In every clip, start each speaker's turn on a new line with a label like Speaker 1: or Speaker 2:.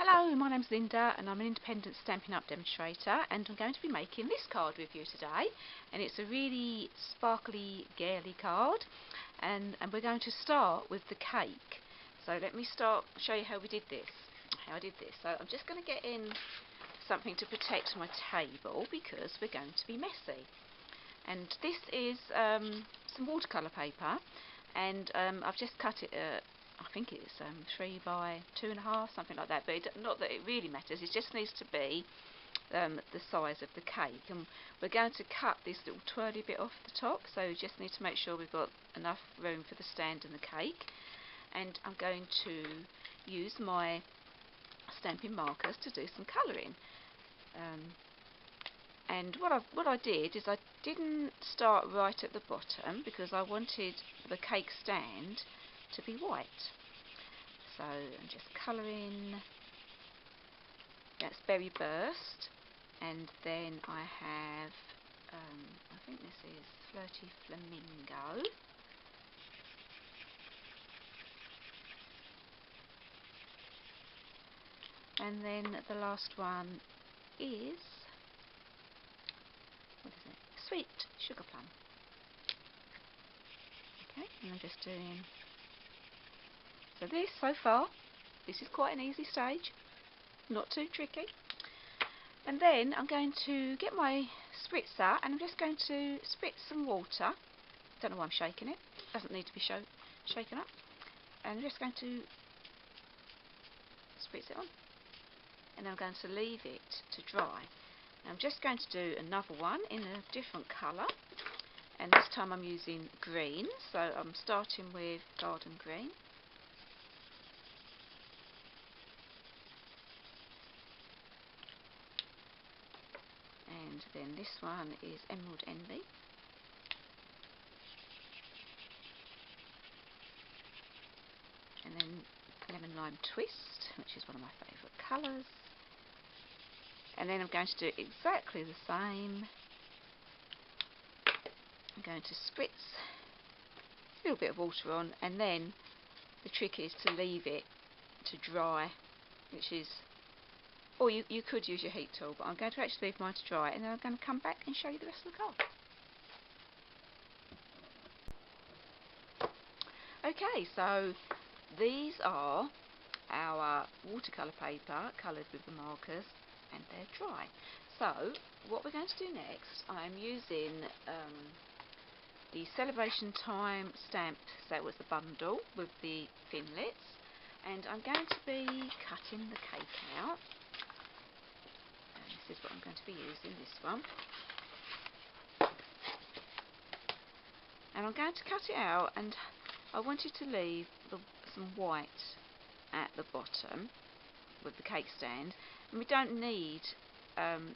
Speaker 1: Hello, my name's Linda and I'm an independent Stampin' Up demonstrator, and I'm going to be making this card with you today, and it's a really sparkly, girly card, and we're going to start with the cake. So let me show you how I did this. So I'm just going to get in something to protect my table because we're going to be messy. And this is some watercolour paper, and I've just cut it I think it's 3 by 2.5, something like that, but not that it really matters, it just needs to be the size of the cake. And we're going to cut this little twirly bit off the top, so you just need to make sure we've got enough room for the stand and the cake. And I'm going to use my stamping markers to do some colouring. And what I did is I didn't start right at the bottom because I wanted the cake stand to be white. So I'm just colouring, that's Berry Burst, and then I have, I think this is Flirty Flamingo. And then the last one is, what is it? Sweet Sugar Plum. Okay, and I'm just doing, so so far, this is quite an easy stage, not too tricky. And then I'm going to get my spritzer and I'm just going to spritz some water. Don't know why I'm shaking it, doesn't need to be shaken up. And I'm just going to spritz it on, and then I'm going to leave it to dry. And I'm just going to do another one in a different colour, and this time I'm using green, so I'm starting with Garden Green. And then this one is Emerald Envy. And then Lemon Lime Twist, which is one of my favourite colours. And then I'm going to do exactly the same. I'm going to spritz a little bit of water on, and then the trick is to leave it to dry, which is, or you could use your heat tool, but I'm going to actually leave mine to dry, and then I'm going to come back and show you the rest of the card. Okay, so these are our watercolour paper coloured with the markers, and they're dry. So what we're going to do next, I'm using the Celebration Time stamp, so it was the bundle with the finlets, and I'm going to be cutting the cake out. This is what I'm going to be using, this one. And I'm going to cut it out, and I wanted to leave some white at the bottom with the cake stand, and we don't need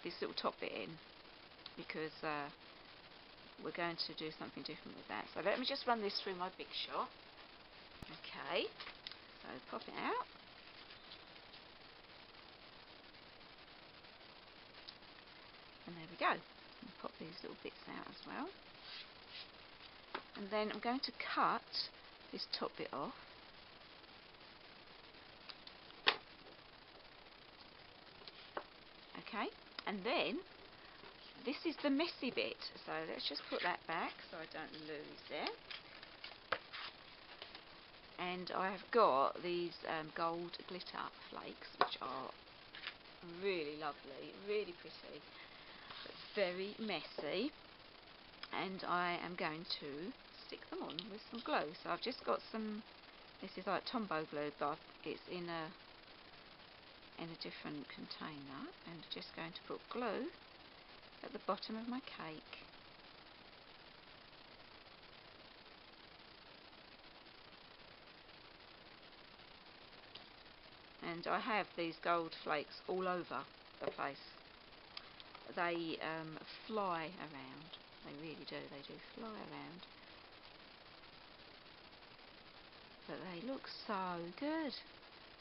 Speaker 1: this little top bit in because we're going to do something different with that. So let me just run this through my Big Shot. Okay, so pop it out. And there we go. I'll pop these little bits out as well. And then I'm going to cut this top bit off. Okay, and then this is the messy bit, so let's just put that back so I don't lose it. And I have got these gold glitter flakes, which are really lovely, really pretty, but very messy, and I am going to stick them on with some glue. So I've just got some, this is like Tombow glue, but it's in a different container, and just going to put glue at the bottom of my cake. And I have these gold flakes all over the place. They fly around. They really do. They do fly around. But they look so good.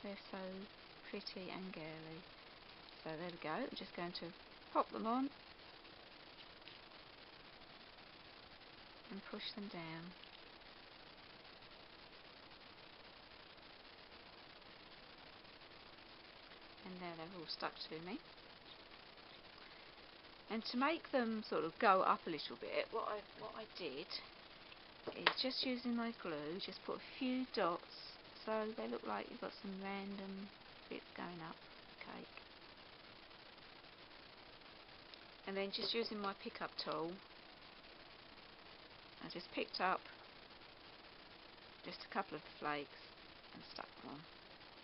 Speaker 1: They're so pretty and girly. So there we go. I'm just going to pop them on and push them down. now they're all stuck to me. And to make them sort of go up a little bit, what I did is just using my glue, just put a few dots so they look like you've got some random bits going up the cake. And then just using my pick-up tool, I just picked up just a couple of the flakes and stuck them on.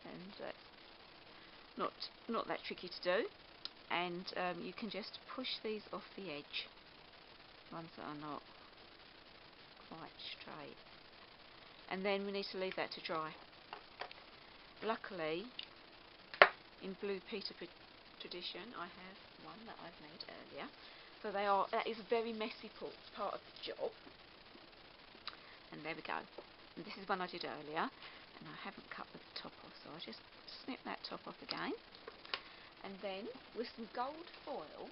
Speaker 1: And that's not that tricky to do. And you can just push these off the edge, ones that are not quite straight. And then we need to leave that to dry. Luckily, in Blue Peter tradition, I have one that I've made earlier. So that is a very messy part of the job. And there we go. And this is one I did earlier, and I haven't cut the top off, so I just snip that top off again. And then with some gold foil,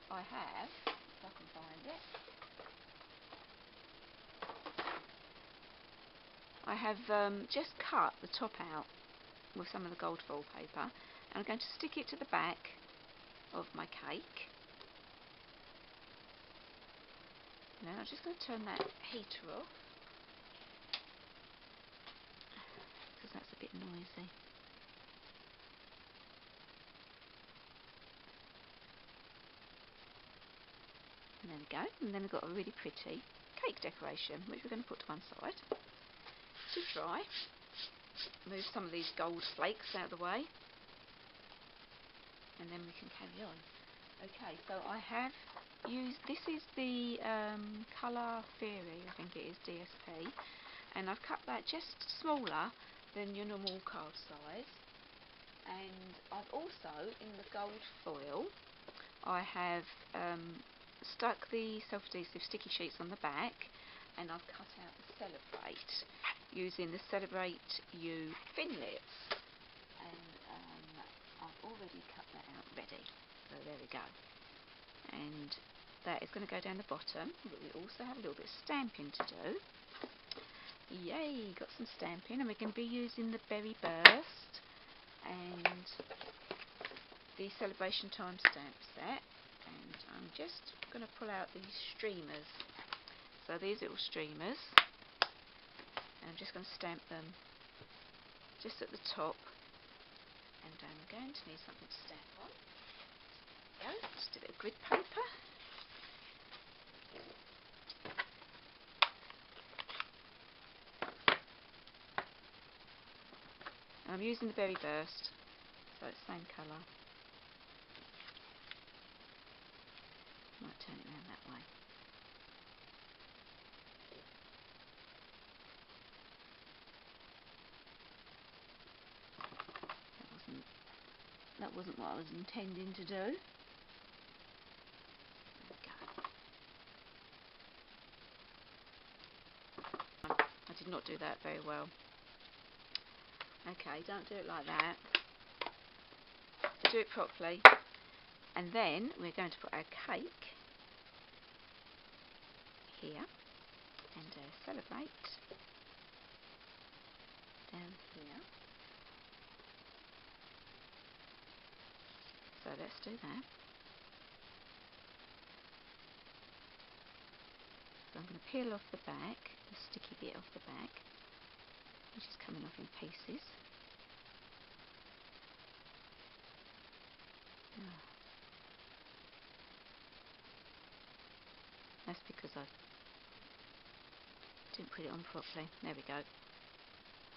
Speaker 1: I have, if I can find it, I have just cut the top out with some of the gold foil paper, and I'm going to stick it to the back of my cake. Now I'm just going to turn that heater off, because that's a bit noisy. And there we go, and then we've got a really pretty cake decoration, which we're going to put to one side to dry. Move some of these gold flakes out of the way, and then we can carry on. Okay, so I have used, this is the Colour Theory, I think it is, DSP, and I've cut that just smaller than your normal card size. And I've also, in the gold foil, I have stuck the self-adhesive sticky sheets on the back, and I've cut out the Celebrate using the Celebrate You Finlets, and I've already cut that out ready, so there we go. And that is going to go down the bottom, but we also have a little bit of stamping to do. Yay, got some stamping, and we're going to be using the Berry Burst and the Celebration Time stamp set. And I'm just going to pull out these streamers. So these little streamers, and I'm just going to stamp them just at the top, and I'm going to need something to stamp on. There we go, just a bit of grid paper. And I'm using the Berry Burst, so it's the same colour. Might turn it around that way. That wasn't what I was intending to do. There we go. I did not do that very well. Okay, don't do it like that. Do it properly. And then we're going to put our cake here, and Celebrate down here. So let's do that. So I'm going to peel off the back, the sticky bit off the back, which is coming off in pieces. Oh. That's because I didn't put it on properly. There we go.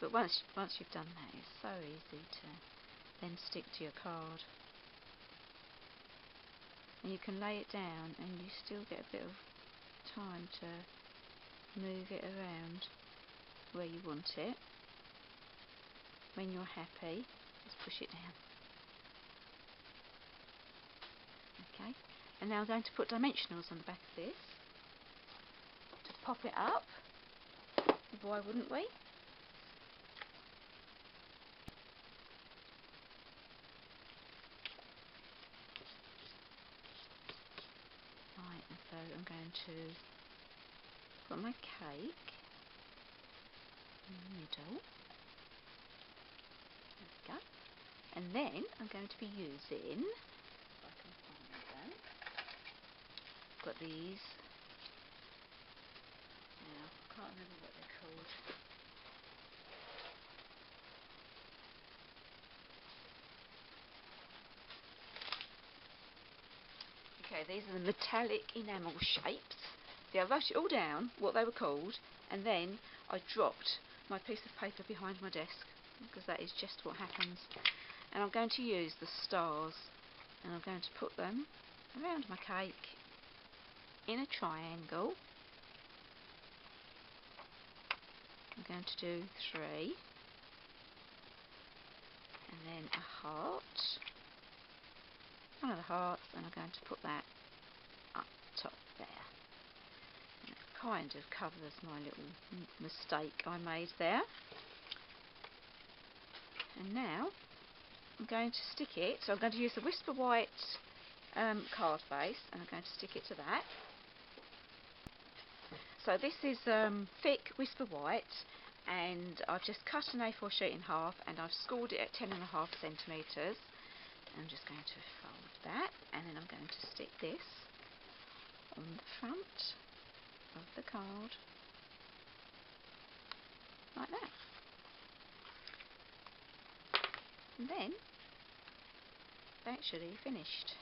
Speaker 1: But once you've done that, it's so easy to then stick to your card. And you can lay it down and you still get a bit of time to move it around where you want it. When you're happy, just push it down. Okay, and now I'm going to put dimensionals on the back of this to pop it up. Why wouldn't we? Right, and so I'm going to put my cake in the middle. There we go. And then I'm going to be using, if I can find them, I've got these, now I can't remember what they're called. Okay, these are the metallic enamel shapes. See, I wrote it all down, what they were called, and then I dropped my piece of paper behind my desk, because that is just what happens. And I'm going to use the stars, and I'm going to put them around my cake in a triangle. I'm going to do 3, and then a heart, one of the hearts, and I'm going to put that up top there. And it kind of covers my little mistake I made there. And now I'm going to stick it, so I'm going to use the Whisper White card base, and I'm going to stick it to that. So this is thick Whisper White, and I've just cut an A4 sheet in half, and I've scored it at 10.5 centimetres. I'm just going to fold that, and then I'm going to stick this on the front of the card, like that. And then it's actually finished.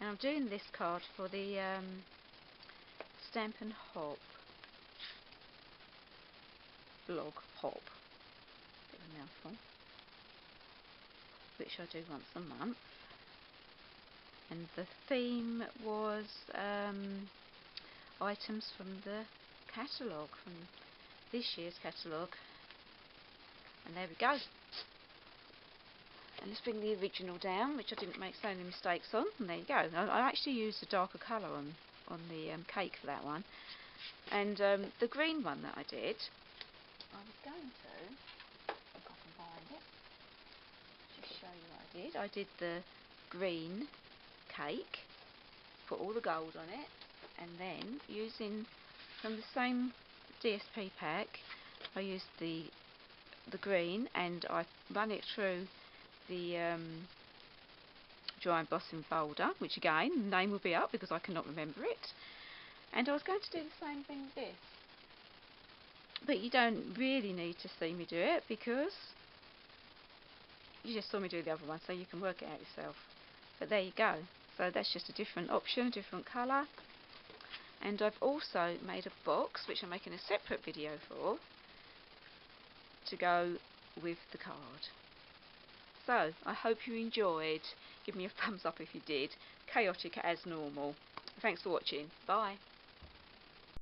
Speaker 1: And I'm doing this card for the Stampin' Hop blog pop, bit of a mouthful, which I do once a month. And the theme was items from the catalogue, from this year's catalogue. And there we go. And let's bring the original down, which I didn't make so many mistakes on. And there you go. I actually used a darker colour on the cake for that one. And the green one that I did, I was going to, if I can find it, just show you what I did. I did the green cake, put all the gold on it, and then using from the same DSP pack, I used the green, and I run it through the dry embossing folder, which again, the name will be up because I cannot remember it. And I was going to do the same thing with this, but you don't really need to see me do it because you just saw me do the other one, so you can work it out yourself. But there you go. So that's just a different option, a different colour. And I've also made a box, which I'm making a separate video for, to go with the card. So I hope you enjoyed. Give me a thumbs up if you did. Chaotic as normal. Thanks for watching. Bye.